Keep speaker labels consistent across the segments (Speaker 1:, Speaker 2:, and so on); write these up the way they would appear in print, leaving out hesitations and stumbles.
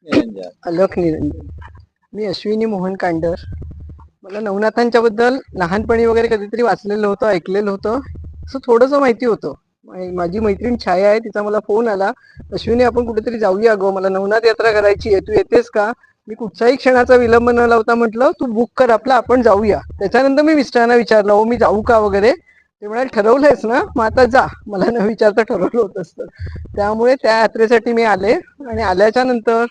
Speaker 1: निरंजन.
Speaker 2: अलख निरंजन. मी अश्विनी मोहन कांडर. मला नवनाथांच्या बद्दल लहानपणी वगैरे कधीतरी वाचलेलं होतं, ऐकलेलं होतं, असं थोडंसं माहिती होतं. माझी मैत्रीण छाया आहे, तिचा मला फोन आला, अश्विनी आपण कुठेतरी जाऊया गो, मला नवनाथ यात्रा करायची आहे, तू येतेस का? मी कुठच्याही क्षणाचा विलंब न लावता म्हटलं तू बुक कर आपला, आपण जाऊया. त्याच्यानंतर मी मिस्टरांना विचारलं, हो मी जाऊ का वगैरे. ते म्हणाले ठरवलंयस ना, मग आता जा. मला न विचारता ठरवलं होतं असतं. त्यामुळे त्या यात्रेसाठी मी आले. आणि आल्याच्या नंतर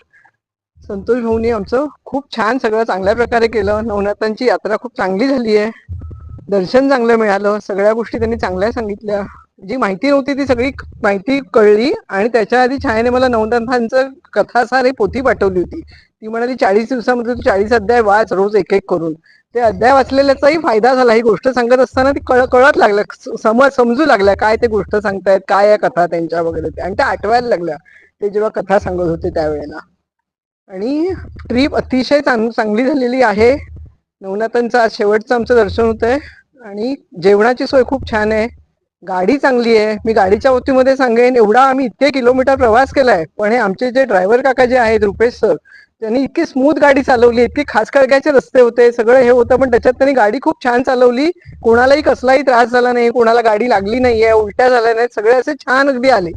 Speaker 2: संतोष भाऊनी आमचं खूप छान सगळं चांगल्या प्रकारे केलं. नवनाथांची यात्रा खूप चांगली झाली आहे, दर्शन चांगलं मिळालं, सगळ्या गोष्टी त्यांनी चांगल्या सांगितल्या. जी माहिती नव्हती ती सगळी माहिती कळली. आणि त्याच्या आधी छायाने मला नवनाथांचं कथासार ही पोथी पाठवली होती. ती म्हणाली 40 दिवसामध्ये तू 40 अध्याय वाच, रोज एक एक करून. ते अध्याय वाचलेल्याचाही फायदा झाला. ही गोष्ट सांगत असताना ती कळत लागलं, समजू लागल्या काय ते गोष्ट सांगतायत, काय आहे कथा त्यांच्या वगैरे ते. आणि त्या आठवायला लागल्या ते जेव्हा कथा सांगत होते त्यावेळेला. आणि ट्रीप अतिशय चांगली झालेली आहे. नवनाथांचं आज शेवटचं आमचं दर्शन होतंय. आणि जेवणाची सोय खूप छान आहे, गाडी चांगली आहे. मी गाडीच्या बाबतीमध्ये सांगेन, एवढा आम्ही इतके किलोमीटर प्रवास केलाय, पण हे आमचे जे ड्रायव्हर काका जे आहेत रुपेश सर, त्यांनी इतकी स्मूथ गाडी चालवली, इतकी खासकळग्याचे रस्ते होते, सगळं हे होतं, पण त्याच्यात त्यांनी गाडी खूप छान चालवली. कोणालाही कसलाही त्रास झाला नाही, कोणाला गाडी लागली नाहीये, उलट्या झाल्या नाहीत, सगळे असे छान अगदी आले.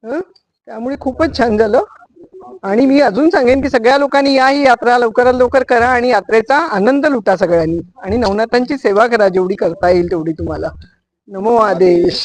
Speaker 2: त्यामुळे खूपच छान झालं. आणि मी अजून सांगेन की सगळ्या लोकांनी या ही यात्रा लवकरात लवकर करा आणि यात्रेचा आनंद लुटा सगळ्यांनी. आणि नवनाथांची सेवा करा जेवढी करता येईल तेवढी तुम्हाला. नमो आदेश.